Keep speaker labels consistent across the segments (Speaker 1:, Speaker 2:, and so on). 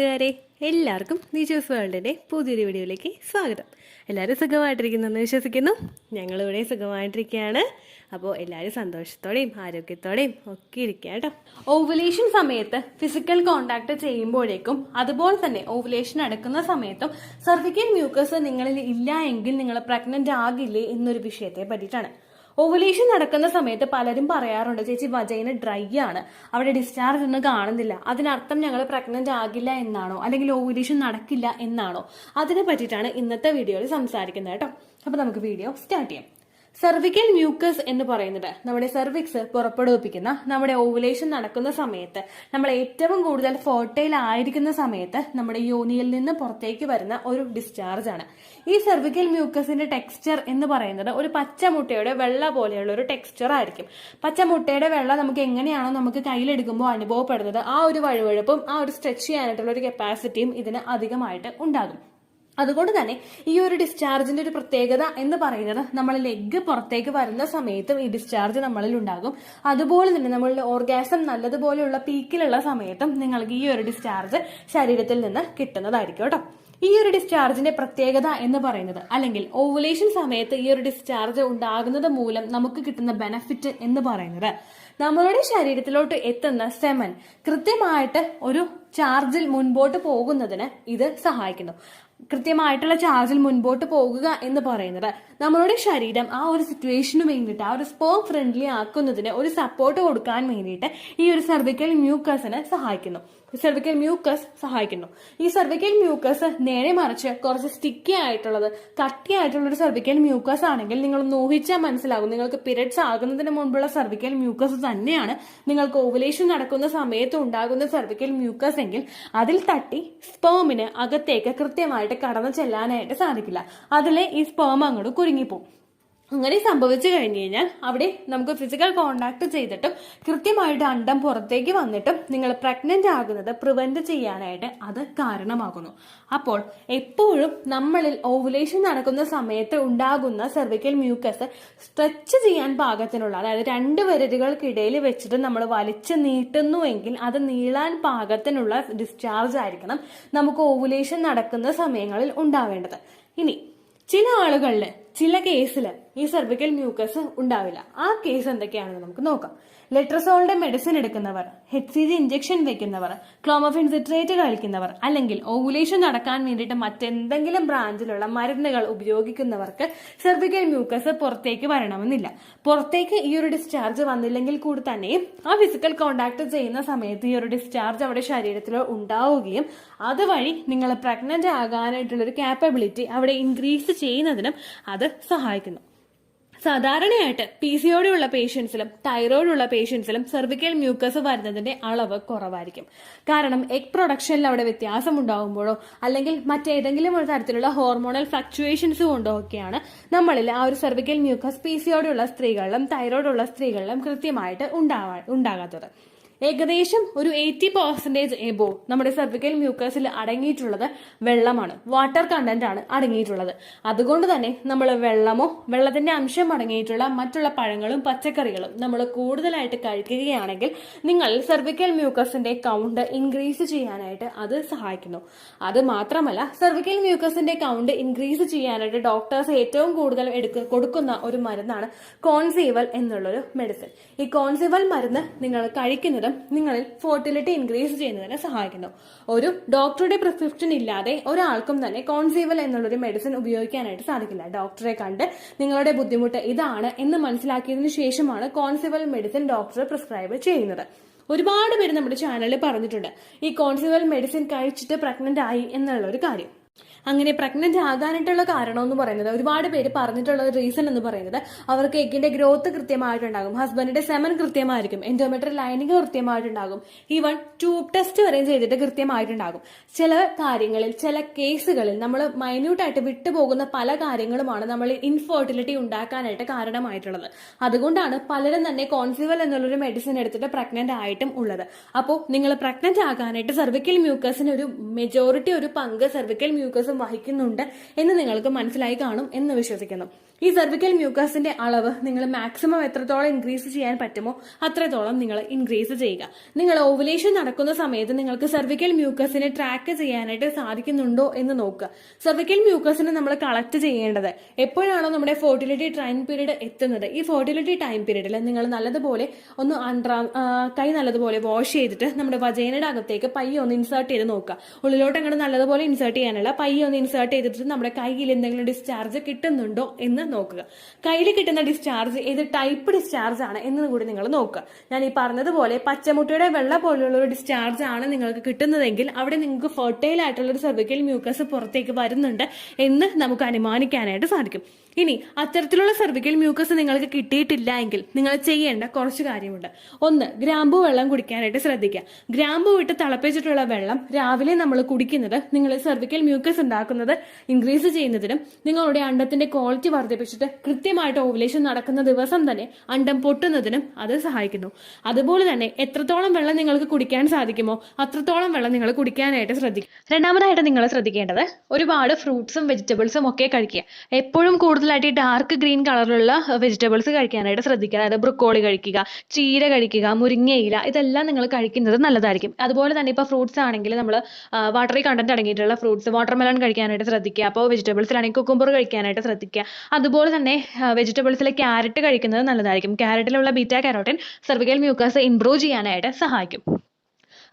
Speaker 1: കൂട്ടുകാരെ, എല്ലാവർക്കും നീച്ചൂസ് വേൾഡിൻ്റെ പുതിയൊരു വീഡിയോയിലേക്ക് സ്വാഗതം. എല്ലാവരും സുഖമായിട്ടിരിക്കുന്നെന്ന് വിശ്വസിക്കുന്നു. ഞങ്ങളിവിടെ സുഖമായിട്ടിരിക്കുകയാണ്. അപ്പോൾ എല്ലാവരും സന്തോഷത്തോടെയും ആരോഗ്യത്തോടെയും ഒക്കെ ഇരിക്കുക കേട്ടോ. ഓവുലേഷൻ സമയത്ത് ഫിസിക്കൽ കോണ്ടാക്ട് ചെയ്യുമ്പോഴേക്കും അതുപോലെ തന്നെ ഓവുലേഷൻ നടക്കുന്ന സമയത്തും സർവിക്കൽ മ്യൂക്കസ് നിങ്ങളിൽ ഇല്ല എങ്കിൽ നിങ്ങൾ പ്രഗ്നന്റ് ആകില്ലേ എന്നൊരു വിഷയത്തെ പറ്റിയിട്ടാണ്. ഓവുലേഷൻ നടക്കുന്ന സമയത്ത് പലരും പറയാറുണ്ട്, ചേച്ചി വജൈന ഡ്രൈ ആണ്, അവിടെ ഡിസ്ചാർജ് ഒന്നും കാണുന്നില്ല, അതിനർത്ഥം ഞങ്ങൾ പ്രഗ്നന്റ് ആകില്ല എന്നാണോ, അല്ലെങ്കിൽ ഓവുലേഷൻ നടക്കില്ല എന്നാണോ? അതിനെ പറ്റിയിട്ടാണ് ഇന്നത്തെ വീഡിയോയിൽ സംസാരിക്കുന്നത് കേട്ടോ. അപ്പൊ നമുക്ക് വീഡിയോ സ്റ്റാർട്ട് ചെയ്യാം. സെർവിക്കൽ മ്യൂക്കസ് എന്ന് പറയുന്നത് നമ്മുടെ സെർവിക്സ് പുറപ്പെടുവിപ്പിക്കുന്ന നമ്മുടെ ഓവുലേഷൻ നടക്കുന്ന സമയത്ത് നമ്മൾ ഏറ്റവും കൂടുതൽ ഫെർട്ടൈൽ ആയിരിക്കുന്ന സമയത്ത് നമ്മുടെ യോനിയിൽ നിന്ന് പുറത്തേക്ക് വരുന്ന ഒരു ഡിസ്ചാർജ് ആണ്. ഈ സെർവിക്കൽ മ്യൂക്കസിന്റെ ടെക്സ്ചർ എന്ന് പറയുന്നത് ഒരു പച്ചമുട്ടയുടെ വെള്ള പോലെയുള്ള ഒരു ടെക്സ്ചർ ആയിരിക്കും. പച്ചമുട്ടയുടെ വെള്ള നമുക്ക് എങ്ങനെയാണോ നമുക്ക് കയ്യിലെടുക്കുമ്പോൾ അനുഭവപ്പെടുന്നത്, ആ ഒരു വഴുവഴുപ്പും ആ ഒരു സ്ട്രെച്ച് ചെയ്യാനായിട്ടുള്ള ഒരു കപ്പാസിറ്റിയും ഇതിന് അധികമായിട്ട് ഉണ്ടാകും. അതുകൊണ്ട് തന്നെ ഈ ഒരു ഡിസ്ചാർജിന്റെ ഒരു പ്രത്യേകത എന്ന് പറയുന്നത് നമ്മളിൽ എഗ്ഗ് പുറത്തേക്ക് വരുന്ന സമയത്തും ഈ ഡിസ്ചാർജ് നമ്മളിൽ ഉണ്ടാകും. അതുപോലെ തന്നെ നമ്മളുടെ ഓർഗാസം നല്ലതുപോലെയുള്ള പീക്കിലുള്ള സമയത്തും നിങ്ങൾക്ക് ഈ ഒരു ഡിസ്ചാർജ് ശരീരത്തിൽ നിന്ന് കിട്ടുന്നതായിരിക്കും കേട്ടോ. ഈ ഒരു ഡിസ്ചാർജിന്റെ പ്രത്യേകത എന്ന് പറയുന്നത്, അല്ലെങ്കിൽ ഓവുലേഷൻ സമയത്ത് ഈ ഒരു ഡിസ്ചാർജ് ഉണ്ടാകുന്നത് മൂലം നമുക്ക് കിട്ടുന്ന ബെനഫിറ്റ് എന്ന് പറയുന്നത്, നമ്മളുടെ ശരീരത്തിലോട്ട് എത്തുന്ന സെമൻ കൃത്യമായിട്ട് ഒരു ചാർജിൽ മുൻപോട്ട് പോകുന്നതിന് ഇത് സഹായിക്കുന്നു. കൃത്യമായിട്ടുള്ള ചാർജിൽ മുൻപോട്ട് പോകുക എന്ന് പറയുന്നത് നമ്മളുടെ ശരീരം ആ ഒരു സിറ്റുവേഷന് വേണ്ടിയിട്ട്, ആ ഒരു സ്പേം ഫ്രണ്ട്ലി ആക്കുന്നതിന് ഒരു സപ്പോർട്ട് കൊടുക്കാൻ വേണ്ടിയിട്ട് ഈ ഒരു സെർവിക്കൽ മ്യൂക്കസിന് സഹായിക്കുന്നു. ഈ സെർവിക്കൽ മ്യൂക്കസ് നേരെ മറിച്ച് കുറച്ച് സ്റ്റിക്കി ആയിട്ടുള്ളത്, കട്ടിയായിട്ടുള്ള ഒരു സെർവിക്കൽ മ്യൂക്കസ് ആണെങ്കിൽ നിങ്ങൾ ഊഹിച്ചാൽ മനസ്സിലാകും, നിങ്ങൾക്ക് പീരിയഡ്സ് ആകുന്നതിന് മുൻപുള്ള സെർവിക്കൽ മ്യൂക്കസ് തന്നെയാണ് നിങ്ങൾക്ക് ഓവുലേഷൻ നടക്കുന്ന സമയത്ത് ഉണ്ടാകുന്ന സെർവിക്കൽ മ്യൂക്കസ് എങ്കിൽ അതിൽ തട്ടി സ്പേമിന് അകത്തേക്ക് കൃത്യമായിട്ട് കടന്നു ചെല്ലാനായിട്ട് സാധിക്കില്ല. അതിലെ ഈ സ്പേം അങ്ങോട്ട് കുരുങ്ങിപ്പോവും. അങ്ങനെ സംഭവിച്ചു കഴിഞ്ഞു കഴിഞ്ഞാൽ അവിടെ നമുക്ക് ഫിസിക്കൽ കോണ്ടാക്ട് ചെയ്തിട്ടും കൃത്യമായിട്ട് അണ്ടം പുറത്തേക്ക് വന്നിട്ടും നിങ്ങൾ പ്രഗ്നന്റ് ആകുന്നത് പ്രിവെന്റ് ചെയ്യാനായിട്ട് അത് കാരണമാകുന്നു. അപ്പോൾ എപ്പോഴും നമ്മളിൽ ഓവുലേഷൻ നടക്കുന്ന സമയത്ത് ഉണ്ടാകുന്ന സെർവിക്കൽ മ്യൂക്കസ് സ്ട്രെച്ച് ചെയ്യാൻ പാകത്തിനുള്ള, അതായത് രണ്ട് വിരലുകൾക്കിടയിൽ വെച്ചിട്ട് നമ്മൾ വലിച്ചു നീട്ടുന്നുവെങ്കിൽ അത് നീളാൻ പാകത്തിനുള്ള ഡിസ്ചാർജ് ആയിരിക്കണം നമുക്ക് ഓവുലേഷൻ നടക്കുന്ന സമയങ്ങളിൽ ഉണ്ടാവേണ്ടത്. ഇനി ചില ആളുകളിൽ ചില കേസിൽ ഈ സെർവിക്കൽ മ്യൂക്കസ് ഉണ്ടാവില്ല. ആ കേസ് എന്തൊക്കെയാണെന്ന് നമുക്ക് നോക്കാം. ലെട്രസോളിന്റെ മെഡിസിൻ എടുക്കുന്നവർ, HCG ഇഞ്ചക്ഷൻ വെക്കുന്നവർ, ക്ലോമഫിൻ സിട്രേറ്റ് കഴിക്കുന്നവർ, അല്ലെങ്കിൽ ഓവുലേഷൻ നടക്കാൻ വേണ്ടിയിട്ട് മറ്റെന്തെങ്കിലും ബ്രാഞ്ചിലുള്ള മരുന്നുകൾ ഉപയോഗിക്കുന്നവർക്ക് സെർവിക്കൽ മ്യൂക്കസ് പുറത്തേക്ക് വരണമെന്നില്ല. പുറത്തേക്ക് ഈ ഒരു ഡിസ്ചാർജ് വന്നില്ലെങ്കിൽ കൂടി തന്നെയും ആ ഫിസിക്കൽ കോണ്ടാക്ട് ചെയ്യുന്ന സമയത്ത് ഈ ഒരു ഡിസ്ചാർജ് അവിടെ ശരീരത്തിൽ ഉണ്ടാവുകയും അതുവഴി നിങ്ങൾ പ്രഗ്നന്റ് ആകാനായിട്ടുള്ള ഒരു കാപ്പബിലിറ്റി അവിടെ ഇൻക്രീസ് ചെയ്യുന്നതിനും അത് സഹായിക്കുന്നു. സാധാരണയായിട്ട് PCOD ഉള്ള പേഷ്യൻസിലും തൈറോയ്ഡ് ഉള്ള പേഷ്യൻസിലും സെർവിക്കൽ മ്യൂക്കസ് വരുന്നതിന്റെ അളവ് കുറവായിരിക്കും. കാരണം എഗ് പ്രൊഡക്ഷനിൽ അവിടെ വ്യത്യാസം ഉണ്ടാകുമ്പോഴോ അല്ലെങ്കിൽ മറ്റേതെങ്കിലും ഒരു തരത്തിലുള്ള ഹോർമോണൽ ഫ്ലക്ച്വേഷൻസ് കൊണ്ടോ ഒക്കെയാണ് നമ്മളിൽ ആ ഒരു സെർവിക്കൽ മ്യൂക്കസ് PCOD ഉള്ള സ്ത്രീകളിലും തൈറോയ്ഡ് ഉള്ള സ്ത്രീകളിലും കൃത്യമായിട്ട് ഉണ്ടാകാത്തത്. ഏകദേശം ഒരു 80% എബോ നമ്മുടെ സെർവിക്കൽ മ്യൂക്കസിൽ അടങ്ങിയിട്ടുള്ളത് വെള്ളമാണ്, വാട്ടർ കണ്ടന്റ് ആണ് അടങ്ങിയിട്ടുള്ളത്. അതുകൊണ്ട് തന്നെ നമ്മൾ വെള്ളമോ വെള്ളത്തിന്റെ അംശം അടങ്ങിയിട്ടുള്ള മറ്റുള്ള പഴങ്ങളും പച്ചക്കറികളും നമ്മൾ കൂടുതലായിട്ട് കഴിക്കുകയാണെങ്കിൽ നിങ്ങൾ സെർവിക്കൽ മ്യൂക്കസിന്റെ കൗണ്ട് ഇൻക്രീസ് ചെയ്യാനായിട്ട് അത് സഹായിക്കുന്നു. അത് മാത്രമല്ല, സെർവിക്കൽ മ്യൂക്കസിന്റെ കൗണ്ട് ഇൻക്രീസ് ചെയ്യാനായിട്ട് ഡോക്ടേഴ്സ് ഏറ്റവും കൂടുതൽ കൊടുക്കുന്ന ഒരു മരുന്നാണ് കോൺസീവൽ എന്നുള്ളൊരു മെഡിസിൻ. ഈ കോൺസീവൽ മരുന്ന് നിങ്ങൾ കഴിക്കുന്നത് നിങ്ങളിൽ ഫെർട്ടിലിറ്റി ഇൻക്രീസ് ചെയ്യുന്നതിന് സഹായിക്കുന്നു. ഒരു ഡോക്ടറുടെ പ്രിസ്ക്രിപ്ഷൻ ഇല്ലാതെ ഒരാൾക്കും തന്നെ കോൺസീവൽ എന്നുള്ളൊരു മെഡിസിൻ ഉപയോഗിക്കാനായിട്ട് സാധിക്കില്ല. ഡോക്ടറെ കണ്ട് നിങ്ങളുടെ ബുദ്ധിമുട്ട് ഇതാണ് എന്ന് മനസ്സിലാക്കിയതിനു ശേഷമാണ് കോൺസീവൽ മെഡിസിൻ ഡോക്ടർ പ്രിസ്ക്രൈബ് ചെയ്യുന്നത്. ഒരുപാട് പേര് നമ്മുടെ ചാനലിൽ പറഞ്ഞിട്ടുണ്ട് ഈ കോൺസീവൽ മെഡിസിൻ കഴിച്ചിട്ട് പ്രഗ്നന്റ് ആയി എന്നുള്ള ഒരു കാര്യം. അങ്ങനെ പ്രഗ്നന്റ് ആകാനായിട്ടുള്ള കാരണം എന്ന് പറയുന്നത്, ഒരുപാട് പേര് പറഞ്ഞിട്ടുള്ള റീസൺ എന്ന് പറയുന്നത്, അവർക്ക് എഗ്ഗിന്റെ ഗ്രോത്ത് കൃത്യമായിട്ടുണ്ടാകും, ഹസ്ബൻഡിന്റെ സെമൻ കൃത്യമായിരിക്കും, എൻഡോമെട്രിയൽ ലൈനിങ് കൃത്യമായിട്ടുണ്ടാകും, ഈവൻ ട്യൂബ് ടെസ്റ്റ് വരെയും ചെയ്തിട്ട് കൃത്യമായിട്ടുണ്ടാകും. ചില കാര്യങ്ങളിൽ, ചില കേസുകളിൽ നമ്മൾ മൈന്യൂട്ടായിട്ട് വിട്ടുപോകുന്ന പല കാര്യങ്ങളുമാണ് നമ്മൾ ഇൻഫെർട്ടിലിറ്റി ഉണ്ടാക്കാനായിട്ട് കാരണമായിട്ടുള്ളത്. അതുകൊണ്ടാണ് പലരും തന്നെ കോൺസീവൽ എന്നുള്ളൊരു മെഡിസിൻ എടുത്തിട്ട് പ്രഗ്നന്റ് ആയിട്ടും ഉള്ളത്. അപ്പോൾ നിങ്ങൾ പ്രഗ്നന്റ് ആകാനായിട്ട് സെർവിക്കൽ മ്യൂക്കസിന് ഒരു മെജോറിറ്റി ഒരു പങ്ക് സെർവിക്കൽ മ്യൂക്കസ് മ്യൂക്കസും വഹിക്കുന്നുണ്ട് എന്ന് നിങ്ങൾക്ക് മനസ്സിലായി കാണും എന്ന് വിശ്വസിക്കുന്നു. ഈ സെർവിക്കൽ മ്യൂക്കസിന്റെ അളവ് നിങ്ങൾ മാക്സിമം എത്രത്തോളം ഇൻക്രീസ് ചെയ്യാൻ പറ്റുമോ അത്രത്തോളം നിങ്ങൾ ഇൻക്രീസ് ചെയ്യുക. നിങ്ങൾ ഓവുലേഷൻ നടക്കുന്ന സമയത്ത് നിങ്ങൾക്ക് സെർവിക്കൽ മ്യൂക്കസിനെ ട്രാക്ക് ചെയ്യാനായിട്ട് സാധിക്കുന്നുണ്ടോ എന്ന് നോക്കുക. സെർവിക്കൽ മ്യൂക്കസിനെ നമ്മൾ കളക്ട് ചെയ്യേണ്ടത് എപ്പോഴാണോ നമ്മുടെ ഫെർട്ടിലിറ്റി ടൈം പീരീഡ് എത്തുന്നത്, ഈ ഫെർട്ടിലിറ്റി ടൈം പീരീഡിൽ നിങ്ങൾ നല്ലതുപോലെ ഒന്ന് കൈ നല്ലതുപോലെ വാഷ് ചെയ്തിട്ട് നമ്മുടെ വജൈനയുടെ അകത്തേക്ക് പയ്യെ ഒന്ന് ഇൻസേർട്ട് ചെയ്ത് നോക്കുക. ഉള്ളിലോട്ട് അങ്ങോട്ട് നല്ലതുപോലെ ഇൻസേർട്ട് ചെയ്യാനുള്ള പയ്യെ ഒന്ന് ഇൻസേർട്ട് ചെയ്തിട്ട് നമ്മുടെ കയ്യിൽ എന്തെങ്കിലും ഡിസ്ചാർജ് കിട്ടുന്നുണ്ടോ എന്ന് നോക്കുക. കയ്യിൽ കിട്ടുന്ന ഡിസ്ചാർജ് ഏത് ടൈപ്പ് ഡിസ്ചാർജ് ആണ് എന്ന് കൂടി നിങ്ങൾ നോക്കുക. ഞാൻ ഈ പറഞ്ഞതുപോലെ പച്ചമുട്ടയുടെ വെള്ള പോലുള്ള ഒരു ഡിസ്ചാർജ് ആണ് നിങ്ങൾക്ക് കിട്ടുന്നതെങ്കിൽ അവിടെ നിങ്ങൾക്ക് ഫെർട്ടൈൽ ആയിട്ടുള്ള ഒരു സെർവിക്കൽ മ്യൂക്കസ് പുറത്തേക്ക് വരുന്നുണ്ട് എന്ന് നമുക്ക് അനുമാനിക്കാനായിട്ട് സാധിക്കും. ഇനി അത്തരത്തിലുള്ള സെർവിക്കൽ മ്യൂക്കസ് നിങ്ങൾക്ക് കിട്ടിയിട്ടില്ല എങ്കിൽ നിങ്ങൾ ചെയ്യേണ്ട കുറച്ച് കാര്യമുണ്ട്. ഒന്ന്, ഗ്രാമ്പു വെള്ളം കുടിക്കാനായിട്ട് ശ്രദ്ധിക്കുക. ഗ്രാമ്പു ഇട്ട് തിളപ്പിച്ചിട്ടുള്ള വെള്ളം രാവിലെ നമ്മൾ കുടിക്കുന്നത് നിങ്ങൾ സെർവിക്കൽ മ്യൂക്കസ് ഉണ്ടാക്കുന്നത് ഇൻക്രീസ് ചെയ്യുന്നതിനും നിങ്ങളുടെ അണ്ടത്തിന്റെ ക്വാളിറ്റി വർദ്ധിപ്പിച്ചിട്ട് കൃത്യമായിട്ട് ഓവുലേഷൻ നടക്കുന്ന ദിവസം തന്നെ അണ്ടം പൊട്ടുന്നതിനും അത് സഹായിക്കുന്നു. അതുപോലെ തന്നെ എത്രത്തോളം വെള്ളം നിങ്ങൾക്ക് കുടിക്കാൻ സാധിക്കുമോ അത്രത്തോളം വെള്ളം നിങ്ങൾ കുടിക്കാനായിട്ട് ശ്രദ്ധിക്കുക. രണ്ടാമതായിട്ട് നിങ്ങൾ ശ്രദ്ധിക്കേണ്ടത് ഒരുപാട് ഫ്രൂട്ട്സും വെജിറ്റബിൾസും ഒക്കെ കഴിക്കുക. എപ്പോഴും കൂടുതലായിട്ട് ഈ ഡാർക്ക് ഗ്രീൻ കളറിലുള്ള വെജിറ്റബിൾസ് കഴിക്കാനായിട്ട് ശ്രദ്ധിക്കുക. അതായത് ബ്രൊക്കോളി കഴിക്കുക, ചീര കഴിക്കുക, മുരിങ്ങയില, ഇതെല്ലാം നിങ്ങൾ കഴിക്കുന്നത് നല്ലതായിരിക്കും. അതുപോലെ തന്നെ ഇപ്പോൾ ഫ്രൂട്ട്സ് ആണെങ്കിൽ നമ്മൾ വാട്ടറി കണ്ടന്റ് അടങ്ങിയിട്ടുള്ള ഫ്രൂട്ട്സ്, വാട്ടർമെലൺ കഴിക്കാനായിട്ട് ശ്രദ്ധിക്കുക. അപ്പോൾ വെജിറ്റബിൾസിലാണെങ്കിൽ കുക്കുംബർ കഴിക്കാനായിട്ട് ശ്രദ്ധിക്കുക. അതുപോലെ തന്നെ വെജിറ്റബിൾസിൽ ക്യാരറ്റ് കഴിക്കുന്നത് നല്ലതായിരിക്കും. ക്യാരറ്റിലുള്ള beta carotene cervical mucus improve ചെയ്യാനായിട്ട് സഹായിക്കും.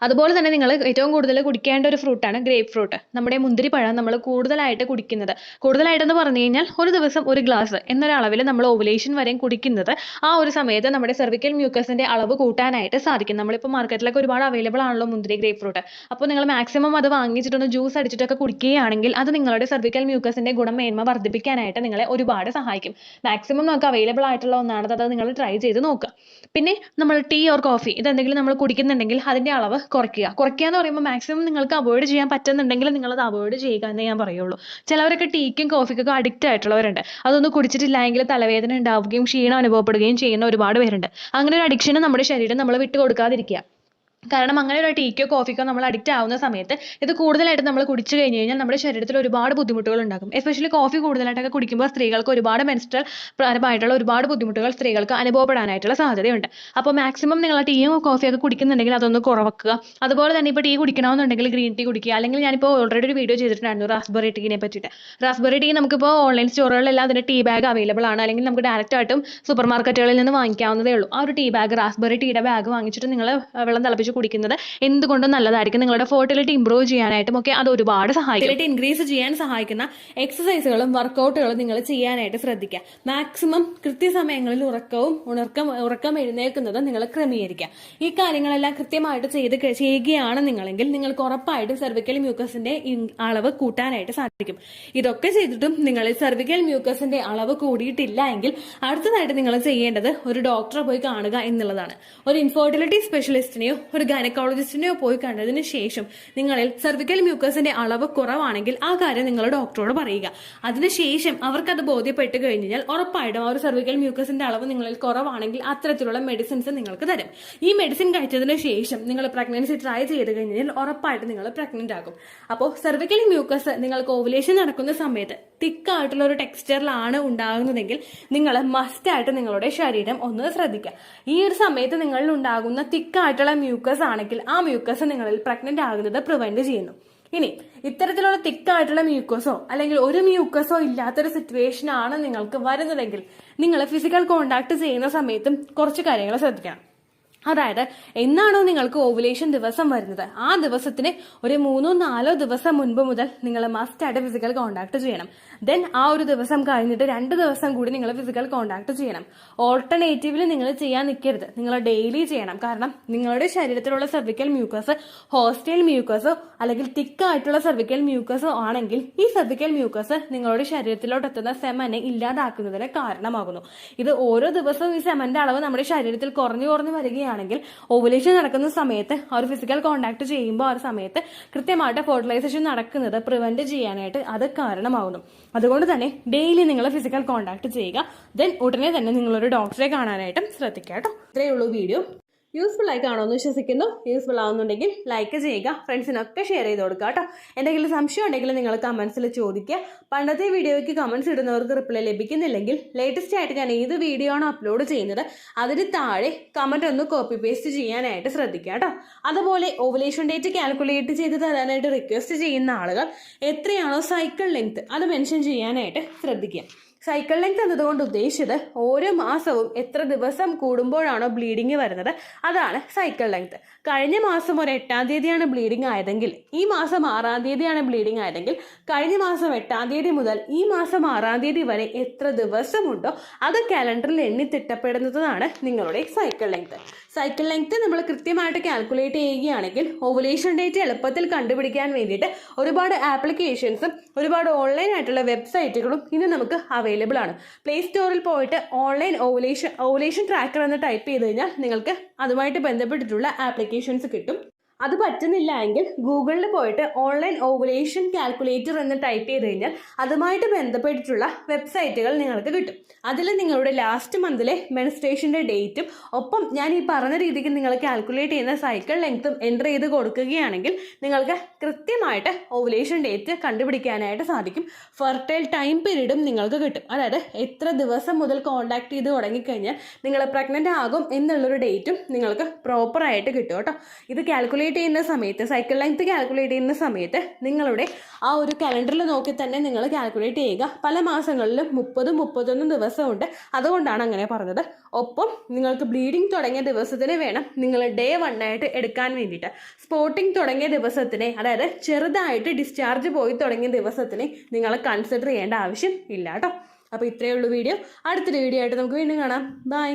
Speaker 1: അതുപോലെ തന്നെ നിങ്ങൾ ഏറ്റവും കൂടുതൽ കുടിക്കേണ്ട ഒരു ഫ്രൂട്ടാണ് ഗ്രേപ്പ് ഫ്രൂട്ട്. നമ്മുടെ മുന്തിരിപ്പഴം നമ്മൾ കൂടുതലായിട്ട് കുടിക്കുന്നത്, കൂടുതലായിട്ടെന്ന് പറഞ്ഞു കഴിഞ്ഞാൽ ഒരു ദിവസം ഒരു ഗ്ലാസ് എന്നൊരളവിൽ നമ്മൾ ഓവുലേഷൻ വരെയും കുടിക്കുന്നത് ആ ഒരു സമയത്ത് നമ്മുടെ സെർവിക്കൽ മ്യൂക്കസിന്റെ അളവ് കൂട്ടാനായിട്ട് സാധിക്കും. നമ്മളിപ്പോൾ മാർക്കറ്റിലൊക്കെ ഒരുപാട് അവൈലബിൾ ആണല്ലോ മുന്തിരി, ഗ്രേപ്പ് ഫ്രൂട്ട്. അപ്പോൾ നിങ്ങൾ മാക്സിമം അത് വാങ്ങിച്ചിട്ടൊന്ന് ജ്യൂസ് അടിച്ചിട്ടൊക്കെ കുടിക്കുകയാണെങ്കിൽ അത് നിങ്ങളുടെ സെർവിക്കൽ മ്യൂക്കസിന്റെ ഗുണമേന്മ വർദ്ധിപ്പിക്കാനായിട്ട് നിങ്ങളെ ഒരുപാട് സഹായിക്കും. മാക്സിമം നമുക്ക് അവൈലബിൾ ആയിട്ടുള്ള ഒന്നാണ്, അത് നിങ്ങൾ ട്രൈ ചെയ്ത് നോക്കുക. പിന്നെ നമ്മൾ ടീ ഓർ കോഫി ഇതെന്തെങ്കിലും നമ്മൾ കുടിക്കുന്നുണ്ടെങ്കിൽ അതിന്റെ അളവ് കുറയ്ക്കുക എന്ന് പറയുമ്പോൾ മാക്സിമം നിങ്ങൾക്ക് അവോയ്ഡ് ചെയ്യാൻ പറ്റുന്നുണ്ടെങ്കിൽ നിങ്ങൾ അത് അവോയ്ഡ് ചെയ്യുക എന്നേ ഞാൻ പറയുള്ളൂ. ചിലവരൊക്കെ ടീക്കും കോഫിക്കൊക്കെ അഡിക്റ്റ് ആയിട്ടുള്ളവരുണ്ട്. അതൊന്നും കുടിച്ചിട്ടില്ല എങ്കിൽ തലവേദന ഉണ്ടാവുകയും ക്ഷീണം അനുഭവപ്പെടുകയും ചെയ്യുന്ന ഒരുപാട് പേരുണ്ട്. അങ്ങനെ ഒരു അഡിക്ഷന് നമ്മുടെ ശരീരം നമ്മൾ വിട്ടുകൊടുക്കാതിരിക്കുക. കാരണം അങ്ങനെ ഒരു ടീക്കോ കോഫിക്കോ നമ്മൾ അഡിക്റ്റ് ആവുന്ന സമയത്ത് ഇത് കൂടുതലായിട്ട് നമ്മൾ കുടിച്ചു കഴിഞ്ഞ് കഴിഞ്ഞാൽ നമ്മുടെ ശരീരത്തിൽ ഒരുപാട് ബുദ്ധിമുട്ടുകൾ ഉണ്ടാകും. എസ്പെഷ്യലി കോഫി കൂടുതലായിട്ടൊക്കെ കുടിക്കുമ്പോൾ സ്ത്രീകൾക്ക് ഒരുപാട് മെൻസ്ട്രൽ പരമായിട്ടുള്ള ഒരുപാട് ബുദ്ധിമുട്ടുകൾ സ്ത്രീകൾക്ക് അനുഭവപ്പെടാനായിട്ടുള്ള സാധ്യതയുണ്ട്. അപ്പോൾ മാക്സിമം നിങ്ങൾ ടീയും കോഫിയൊക്കെ കുടിക്കുന്നുണ്ടെങ്കിൽ അതൊന്ന് കുറവക്കുക. അതുപോലെ തന്നെ ഇപ്പോൾ ടീ കുടിക്കണമെന്നുണ്ടെങ്കിൽ ഗ്രീൻ ടീ കുടിക്കുക. അല്ലെങ്കിൽ ഞാനിപ്പോൾ ഓൾറെഡി ഒരു വീഡിയോ ചെയ്തിട്ടുണ്ടായിരുന്നു റാസ്ബെറി ടീനെ പറ്റിയിട്ട്. റാസ്ബെറി ടീ നമുക്കിപ്പോൾ ഓൺലൈൻ സ്റ്റോറുകളിലെല്ലാം അതിൻ്റെ ടീ ബാഗ് അവൈലബിൾ ആണ്. അല്ലെങ്കിൽ നമുക്ക് ഡയറക്റ്റ് ആയിട്ടും സൂപ്പർ മാർക്കറ്റുകളിൽ നിന്ന് വാങ്ങിക്കാവുന്നതേ ഉള്ളൂ. ആ ഒരു ടീ ബാഗ്, റാസ്ബെറി ടീയുടെ ബാഗ് വാങ്ങിച്ചിട്ട് നിങ്ങൾ വെള്ളം തിളപ്പിച്ച് കുടിക്കുന്നത് എന്തുകൊണ്ടും നല്ലതായിരിക്കും. നിങ്ങളുടെ ഫെർട്ടിലിറ്റി ഇംപ്രൂവ് ചെയ്യാനായിട്ടും ഒക്കെ അത് ഒരുപാട് സഹായിക്കും. ഫെർട്ടിലിറ്റി ഇൻക്രീസ് ചെയ്യാൻ സഹായിക്കുന്ന എക്സസൈസുകളും വർക്കൗട്ടുകളും നിങ്ങൾ ചെയ്യാനായിട്ട് ശ്രദ്ധിക്കുക. മാക്സിമം കൃത്യസമയങ്ങളിൽ ഉറക്കം എഴുന്നേൽക്കുന്നത് നിങ്ങൾ ക്രമീകരിക്കുക. ഈ കാര്യങ്ങളെല്ലാം കൃത്യമായിട്ട് ചെയ്യുകയാണ് നിങ്ങളെങ്കിൽ നിങ്ങൾക്ക് ഉറപ്പായിട്ട് സെർവിക്കൽ മ്യൂക്കസിന്റെ അളവ് കൂട്ടാനായിട്ട് സാധിക്കും. ഇതൊക്കെ ചെയ്തിട്ടും നിങ്ങൾ സെർവിക്കൽ മ്യൂക്കസിന്റെ അളവ് കൂടിയിട്ടില്ല എങ്കിൽ അടുത്തതായിട്ട് നിങ്ങൾ ചെയ്യേണ്ടത് ഒരു ഡോക്ടറെ പോയി കാണുക എന്നുള്ളതാണ്. ഒരു ഇൻഫെർട്ടിലിറ്റി സ്പെഷ്യലിസ്റ്റിനെയോ ഒരു ഗൈനക്കോളജിസ്റ്റിനെയോ പോയി കണ്ടതിന് ശേഷം നിങ്ങളിൽ സെർവിക്കൽ മ്യൂക്കസിന്റെ അളവ് കുറവാണെങ്കിൽ ആ കാര്യം നിങ്ങൾ ഡോക്ടറോട് പറയുക. അതിനുശേഷം അവർക്കത് ബോധ്യപ്പെട്ട് കഴിഞ്ഞാൽ ഉറപ്പായിട്ടും ആ ഒരു സെർവിക്കൽ മ്യൂക്കസിന്റെ അളവ് നിങ്ങളിൽ കുറവാണെങ്കിൽ അത്തരത്തിലുള്ള മെഡിസിൻസ് നിങ്ങൾക്ക് തരും. ഈ മെഡിസിൻ കഴിച്ചതിന് ശേഷം നിങ്ങൾ പ്രഗ്നൻസി ട്രൈ ചെയ്ത് കഴിഞ്ഞാൽ ഉറപ്പായിട്ട് നിങ്ങൾ പ്രഗ്നന്റ് ആകും. അപ്പോൾ സെർവിക്കൽ മ്യൂക്കസ് നിങ്ങൾക്ക് ഓവുലേഷൻ നടക്കുന്ന സമയത്ത് തിക്കായിട്ടുള്ള ഒരു ടെക്സ്ചറിലാണ് ഉണ്ടാകുന്നതെങ്കിൽ നിങ്ങൾ മസ്റ്റായിട്ട് നിങ്ങളുടെ ശരീരം ഒന്ന് ശ്രദ്ധിക്കുക. ഈ ഒരു സമയത്ത് നിങ്ങളിൽ ഉണ്ടാകുന്ന തിക്കായിട്ടുള്ള മ്യൂക്കസ് ആണെങ്കിൽ ആ മ്യൂക്കസ് നിങ്ങളിൽ പ്രഗ്നന്റ് ആകുന്നത് പ്രിവെന്റ് ചെയ്യുന്നു. ഇനി ഇത്തരത്തിലുള്ള തിക്കായിട്ടുള്ള മ്യൂക്കസോ അല്ലെങ്കിൽ ഒരു മ്യൂക്കസോ ഇല്ലാത്തൊരു സിറ്റുവേഷൻ ആണ് നിങ്ങൾക്ക് വരുന്നതെങ്കിൽ നിങ്ങൾ ഫിസിക്കൽ കോണ്ടാക്ട് ചെയ്യുന്ന സമയത്തും കുറച്ച് കാര്യങ്ങൾ ശ്രദ്ധിക്കണം. അതായത് എന്നാണോ നിങ്ങൾക്ക് ഓവുലേഷൻ ദിവസം വരുന്നത് ആ ദിവസത്തിന് ഒരു 3-4 ദിവസം മുൻപ് മുതൽ നിങ്ങൾ മസ്റ്റായിട്ട് ഫിസിക്കൽ കോണ്ടാക്ട് ചെയ്യണം. ദെൻ ആ ഒരു ദിവസം കഴിഞ്ഞിട്ട് 2 ദിവസം കൂടി നിങ്ങൾ ഫിസിക്കൽ കോണ്ടാക്ട് ചെയ്യണം. ഓൾട്ടർനേറ്റീവില് നിങ്ങൾ ചെയ്യാൻ നിൽക്കരുത്, നിങ്ങൾ ഡെയിലി ചെയ്യണം. കാരണം നിങ്ങളുടെ ശരീരത്തിലുള്ള സെർവിക്കൽ മ്യൂക്കസ് ഹോസ്റ്റൈൽ മ്യൂക്കസോ അല്ലെങ്കിൽ തിക്കായിട്ടുള്ള സെർവിക്കൽ മ്യൂക്കസോ ആണെങ്കിൽ ഈ സെർവിക്കൽ മ്യൂക്കസ് നിങ്ങളുടെ ശരീരത്തിലോട്ട് എത്തുന്ന സെമനെ ഇല്ലാതാക്കുന്നതിന് കാരണമാകുന്നു. ഇത് ഓരോ ദിവസവും ഈ സെമന്റെ അളവ് നമ്മുടെ ശരീരത്തിൽ കുറഞ്ഞു വരികയാണ് ണെങ്കിൽ ഓവുലേഷൻ നടക്കുന്ന സമയത്ത് ആ ഒരു ഫിസിക്കൽ കോണ്ടാക്ട് ചെയ്യുമ്പോൾ ആ ഒരു സമയത്ത് കൃത്യമായിട്ട് ഫെർട്ടിലൈസേഷൻ നടക്കുന്നത് പ്രിവെന്റ് ചെയ്യാനായിട്ട് അത് കാരണമാകുന്നു. അതുകൊണ്ട് തന്നെ ഡെയിലി നിങ്ങൾ ഫിസിക്കൽ കോണ്ടാക്ട് ചെയ്യുക. ദെൻ ഉടനെ തന്നെ നിങ്ങളൊരു ഡോക്ടറെ കാണാനായിട്ടും ശ്രദ്ധിക്കുക കേട്ടോ. ഇത്രയേ ഉള്ളൂ വീഡിയോ. യൂസ്ഫുൾ ആയി കാണുമെന്ന് വിശ്വസിക്കുന്നു. യൂസ്ഫുൾ ആവുന്നുണ്ടെങ്കിൽ ലൈക്ക് ചെയ്യുക, ഫ്രണ്ട്സിനൊക്കെ ഷെയർ ചെയ്ത് കൊടുക്കുക കേട്ടോ. എന്തെങ്കിലും സംശയം ഉണ്ടെങ്കിൽ നിങ്ങൾ കമൻസിൽ ചോദിക്കുക. പണ്ടത്തെ വീഡിയോയ്ക്ക് കമൻസ് ഇടുന്നവർക്ക് റിപ്ലൈ ലഭിക്കുന്നില്ലെങ്കിൽ ലേറ്റസ്റ്റ് ആയിട്ട് ഞാൻ ഏത് വീഡിയോ ആണ് അപ്ലോഡ് ചെയ്യുന്നത് അതിന് താഴെ കമൻറ്റ് ഒന്ന് കോപ്പി പേസ്റ്റ് ചെയ്യാനായിട്ട് ശ്രദ്ധിക്കുക കേട്ടോ. അതുപോലെ ഓവുലേഷൻ ഡേറ്റ് കാൽക്കുലേറ്റ് ചെയ്ത് തരാനായിട്ട് റിക്വസ്റ്റ് ചെയ്യുന്ന ആളുകൾ എത്രയാണോ സൈക്കിൾ ലെങ്ത് അത് മെൻഷൻ ചെയ്യാനായിട്ട് ശ്രദ്ധിക്കുക. സൈക്കിൾ ലെങ്ത് എന്നതുകൊണ്ട് ഉദ്ദേശിച്ചത് ഓരോ മാസവും എത്ര ദിവസം കൂടുമ്പോഴാണോ ബ്ലീഡിങ് വരുന്നത് അതാണ് സൈക്കിൾ ലെങ്ത്. കഴിഞ്ഞ മാസം ഒരു 8-ാം തീയതിയാണ് ബ്ലീഡിങ് ആയതെങ്കിൽ ഈ മാസം 6-ാം തീയതിയാണ് ബ്ലീഡിങ് ആയതെങ്കിൽ കഴിഞ്ഞ മാസം 8-ാം തീയതി മുതൽ ഈ മാസം 6-ാം തീയതി വരെ എത്ര ദിവസമുണ്ടോ അത് കാലണ്ടറിൽ എണ്ണി തിട്ടപ്പെടുന്നതാണ് നിങ്ങളുടെ സൈക്കിൾ ലെങ്ത്. സൈക്കിൾ ലെങ്ത് നമ്മൾ കൃത്യമായിട്ട് കാൽക്കുലേറ്റ് ചെയ്യുകയാണെങ്കിൽ ഓവുലേഷൻ ഡേറ്റ് എളുപ്പത്തിൽ കണ്ടുപിടിക്കാൻ വേണ്ടിയിട്ട് ഒരുപാട് ആപ്ലിക്കേഷൻസും ഒരുപാട് ഓൺലൈൻ ആയിട്ടുള്ള വെബ്സൈറ്റുകളും ഇന്ന് നമുക്ക് അവൈലബിൾ ആണ്. പ്ലേ സ്റ്റോറിൽ പോയിട്ട് ഓൺലൈൻ ഓവുലേഷൻ ട്രാക്കർ എന്ന് ടൈപ്പ് ചെയ്ത് കഴിഞ്ഞാൽ നിങ്ങൾക്ക് അതുമായിട്ട് ബന്ധപ്പെട്ടിട്ടുള്ള ആപ്ലിക്കേഷൻസ് കിട്ടും. അത് പറ്റുന്നില്ല എങ്കിൽ ഗൂഗിളിൽ പോയിട്ട് ഓൺലൈൻ ഓവുലേഷൻ കാൽക്കുലേറ്റർ എന്ന് ടൈപ്പ് ചെയ്ത് കഴിഞ്ഞാൽ അതുമായിട്ട് ബന്ധപ്പെട്ടിട്ടുള്ള വെബ്സൈറ്റുകൾ നിങ്ങൾക്ക് കിട്ടും. അതിൽ നിങ്ങളുടെ ലാസ്റ്റ് മന്തിലെ മെൻസ്ട്രേഷൻ്റെ ഡേറ്റും ഒപ്പം ഞാൻ ഈ പറഞ്ഞ രീതിക്ക് നിങ്ങൾ കാൽക്കുലേറ്റ് ചെയ്യുന്ന സൈക്കിൾ ലെങ്ത്തും എൻ്റർ ചെയ്ത് കൊടുക്കുകയാണെങ്കിൽ നിങ്ങൾക്ക് കൃത്യമായിട്ട് ഓവുലേഷൻ ഡേറ്റ് കണ്ടുപിടിക്കാനായിട്ട് സാധിക്കും. ഫെർട്ടൈൽ ടൈം പീരീഡും നിങ്ങൾക്ക് കിട്ടും. അതായത് എത്ര ദിവസം മുതൽ കോൺടാക്ട് ചെയ്ത് തുടങ്ങിക്കഴിഞ്ഞാൽ നിങ്ങൾ പ്രഗ്നൻ്റ് ആകും എന്നുള്ളൊരു ഡേറ്റും നിങ്ങൾക്ക് പ്രോപ്പറായിട്ട് കിട്ടും കേട്ടോ. ഇത് കാൽക്കുലേറ്റ് ചെയ്യുന്ന സമയത്ത് സൈക്കിൾ ലെങ്ത് കാൽക്കുലേറ്റ് ചെയ്യുന്ന സമയത്ത് നിങ്ങളുടെ ആ ഒരു കലണ്ടറിൽ നോക്കി തന്നെ നിങ്ങൾ കാൽക്കുലേറ്റ് ചെയ്യുക. പല മാസങ്ങളിലും 30-31 ദിവസമുണ്ട്, അതുകൊണ്ടാണ് അങ്ങനെ പറഞ്ഞത്. ഒപ്പം നിങ്ങൾക്ക് ബ്ലീഡിങ് തുടങ്ങിയ ദിവസത്തിന് വേണം നിങ്ങൾ ഡേ 1 ആയിട്ട് എടുക്കാൻ വേണ്ടിയിട്ട്. സ്പോട്ടിങ് തുടങ്ങിയ ദിവസത്തിനെ, അതായത് ചെറുതായിട്ട് ഡിസ്ചാർജ് പോയി തുടങ്ങിയ ദിവസത്തിനെ നിങ്ങൾ കൺസിഡർ ചെയ്യേണ്ട ആവശ്യം ഇല്ല കേട്ടോ. അപ്പോൾ ഇത്രയേ ഉള്ളൂ വീഡിയോ. അടുത്തൊരു വീഡിയോ ആയിട്ട് നമുക്ക് വീണ്ടും കാണാം. ബൈ.